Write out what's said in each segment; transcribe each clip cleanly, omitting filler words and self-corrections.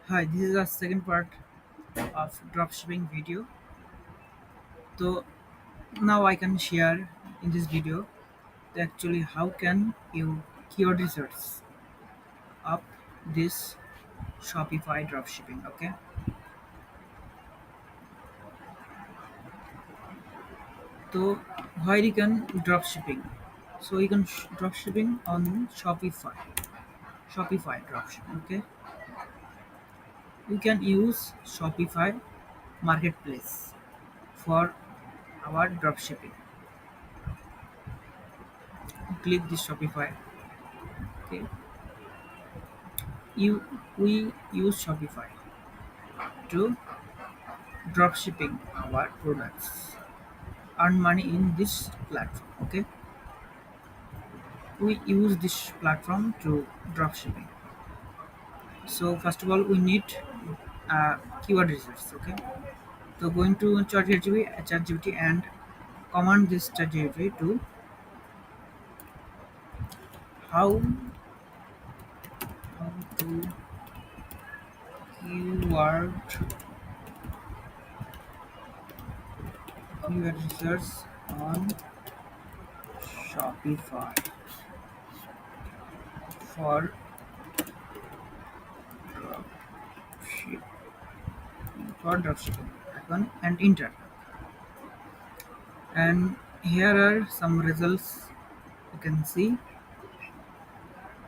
Hi, this is the second part of dropshipping video. So now I can share in this video actually how can you keyword research up this Shopify dropshipping. Okay, so why you can dropshipping? So you can dropshipping on Shopify dropshipping. Okay, you can use Shopify marketplace for our dropshipping. Click this Shopify. Okay, you we use Shopify to dropshipping our products, earn money in this platform. Okay, we use this platform to dropshipping. So first of all we need keyword research. Okay, so going to ChatGPT and command this ChatGPT to how to keyword research on Shopify for dropship dropshipping icon and enter. And here are some results. You can see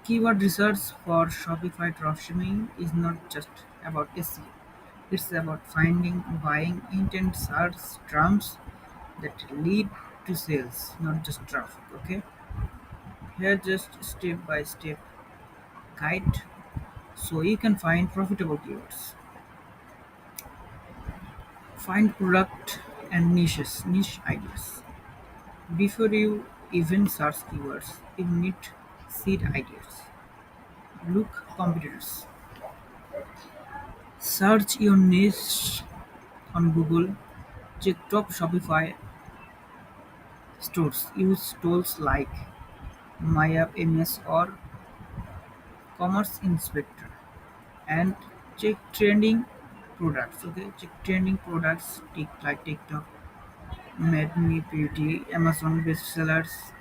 keyword research for Shopify dropshipping is not just about SEO. It's about finding buying intent search terms that lead to sales, not just traffic. Okay, here just step by step guide so you can find profitable keywords. Find product and niche ideas. Before you even search keywords, you need seed ideas. Look competitors. Search your niche on Google. Check top Shopify stores. Use tools like MyAppMS or Commerce Inspector and check trending products. Okay, check trending products like TikTok, Made Me Beauty, Amazon bestsellers,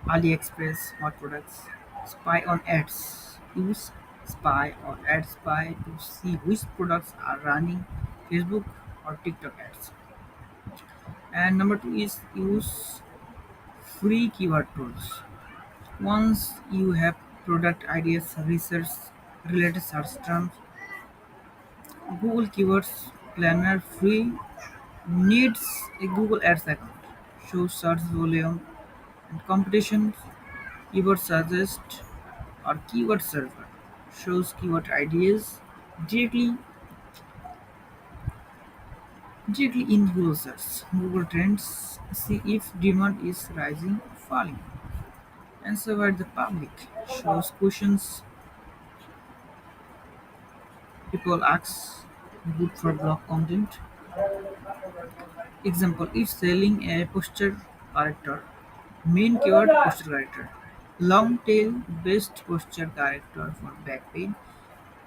AliExpress hot products. Spy on ads. Use Spy or Ad Spy to see which products are running Facebook or TikTok ads. And number two is use free keyword tools. Once you have product ideas, research related search terms, Google Keywords Planner free needs a Google Ads account. Shows search volume and competition. Keyword suggest or keyword server shows keyword ideas directly directly in Google search. Google Trends see if demand is rising or falling. Answer by the public shows questions people ask, good for blog content. Example, if selling a posture character, main keyword posture character. Long tail best posture character for back pain,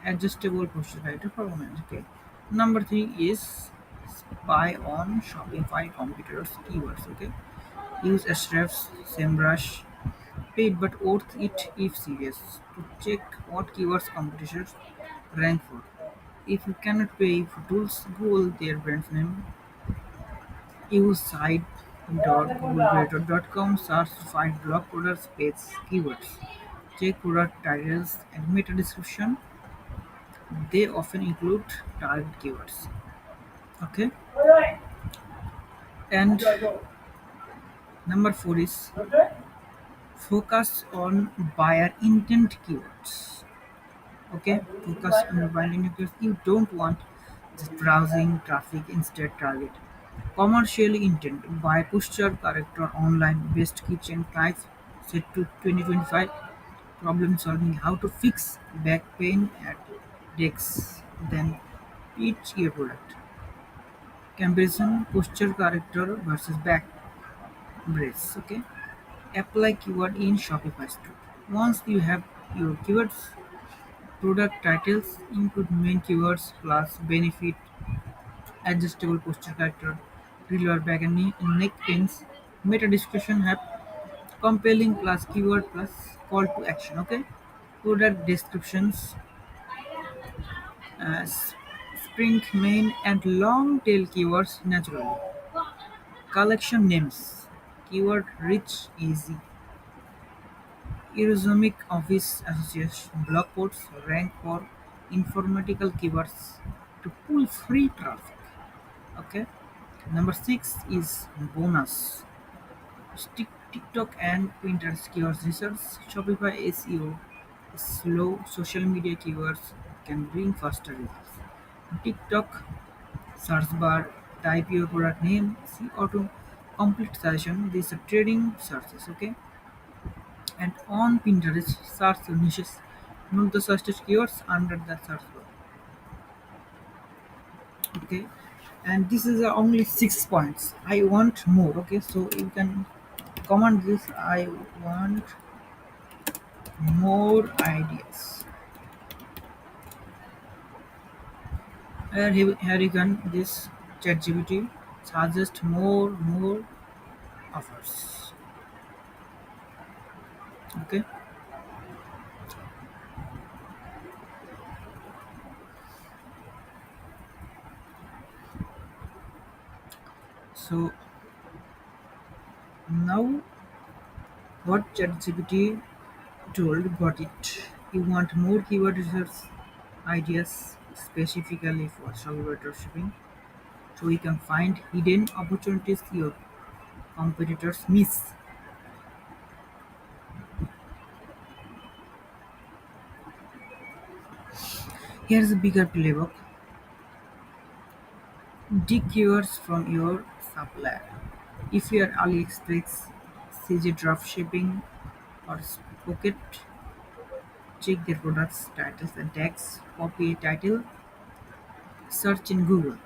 adjustable posture character for women. Okay. Number three is spy on Shopify competitors keywords. Okay. Use Ahrefs, SEMrush, paid but worth it if serious to check what keywords competitors rank for. If you cannot pay for tools, Google their brand name. Use site.googlecreator.com search to find blog products page keywords. Check product titles and meta description. They often include target keywords. Okay. And number four is focus on buyer intent keywords. Okay, focus on the buyer intent keywords. You don't want just browsing traffic instead target. Commercially intent by posture character online best kitchen type set to 2025 problem solving how to fix back pain at decks then pitch your product comparison posture character versus back brace. Okay, apply keyword in Shopify store. Once you have your keywords, Product titles include main keywords plus benefit, adjustable posture character, reload bag and neck pins. Meta description have compelling plus keyword plus call to action. Okay. Product descriptions, spring main and long tail keywords naturally. Collection names, keyword rich, easy. Ergonomic Office Association blog posts rank for informatical keywords to pull free traffic. Okay. Number six is bonus. TikTok and Pinterest keywords research. Shopify SEO. Slow social media keywords can bring faster results. TikTok search bar, type your product name, see auto complete suggestion. These are trading searches. Okay. And on Pinterest, search niches. Note the search keywords under the search bar. Okay, and this is only 6 points. I want more. Okay, so you can comment this. I want more ideas. Here you can this ChatGPT suggest more offers. Okay, so now what ChatGPT told got it. You want more keyword research ideas specifically for Shopify dropshipping, so you can find hidden opportunities your competitors miss. Here's a bigger playbook. Dig keywords from your supplier. If you are AliExpress, CG Dropshipping, or Pocket, check their products, titles, and tags. Copy a title, search in Google.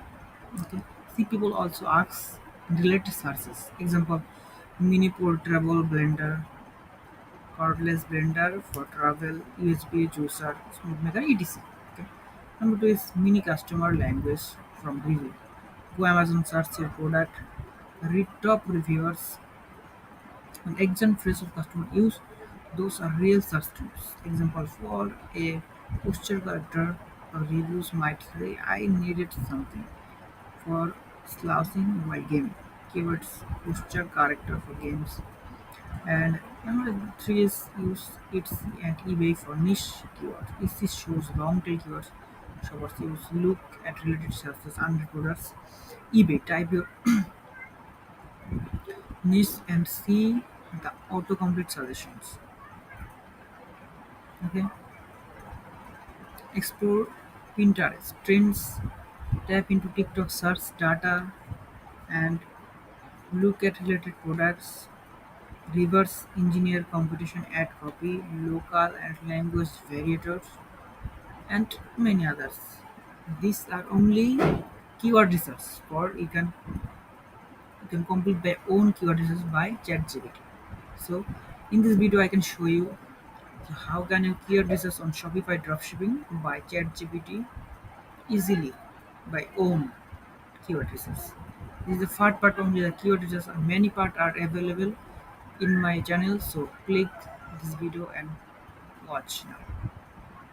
Okay. See, people also ask related sources. Example: mini portable blender, cordless blender for travel, USB juicer, smooth maker, etc. Okay. Number two is mini customer language from review. Go Amazon, search your product, read top reviewers, and exempt phrase of customer use. Those are real search terms. Example: for a posture character, reviews might say, "I needed something for slouching while gaming." Keywords: posture character for games. And number three is use Etsy and eBay for niche keywords. Etsy shows long tail keywords. Shoppers use look at related searches under products. eBay, type your niche and see the autocomplete suggestions. Okay. Explore Pinterest trends. Tap into TikTok search data and look at related products. Reverse engineer competition, add copy, local and language variators, and many others. These are only keyword research for you can complete by own keyword research by ChatGPT. So in this video I can show you how can you keyword research on Shopify dropshipping by ChatGPT easily by own keyword research. This is the first part only the keyword research and many parts are available in my channel, so click this video and watch now.